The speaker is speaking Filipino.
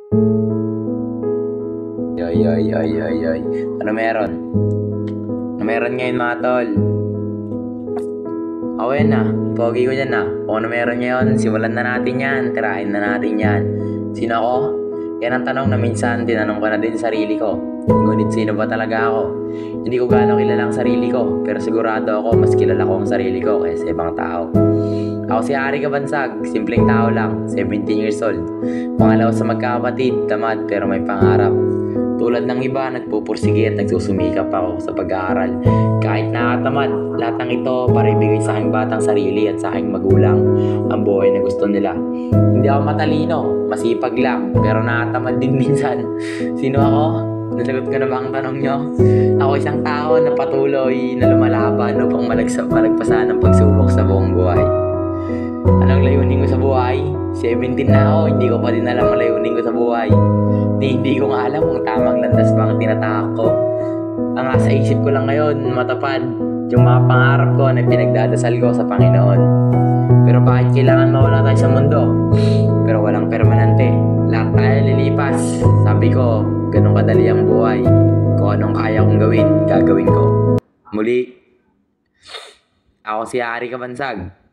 Yoy, yoy, yoy, yoy, yoy. Ano meron? Ano meron ngayon mga tol? Ako yan na. Pogi ko yan na. Kung ano meron ngayon, simulan na natin yan. Tirahin na natin yan. Sino ako? Yan ang tanong na minsan tinanong ko na din sarili ko. Ngunit sino ba talaga ako? Hindi ko gaano kilala ang sarili ko. Pero sigurado ako mas kilala ko ang sarili ko kaysa ibang tao. Ako si Ari Cabansag, simpleng tao lang, 17 years old. Pangalawa sa magkakapatid, tamad pero may pangarap. Tulad ng iba, nagpupursige at nagsusumikap ako sa pag-aaral. Kahit nakatamad, lahat ng ito para ibigay sa aking batang sarili at sa aking magulang ang buhay na gusto nila. Hindi ako matalino, masipag lang, pero nakatamad din minsan. Sino ako? Nasagot ko na ba ang tanong nyo? Ako isang tao na patuloy na lumalaban upang malagpasan ang pagsubok sa buong buhay. Anong layunin ko sa buhay? 17 na ako, hindi ko pa din alam ang layunin ko sa buhay. Hindi ko nga alam kung tamang landas ba ang tinatahak ko. Ang nasa isip ko lang ngayon, matapad yung mga pangarap ko na pinagdadasal ko sa Panginoon. Pero bakit kailangan mawala tayo sa mundo? Pero walang permanente. Lahat tayo lilipas. Sabi ko, ganun kadali ang buhay. Kung anong kaya kong gawin, gagawin ko. Muli, ako si Ari Cabansag.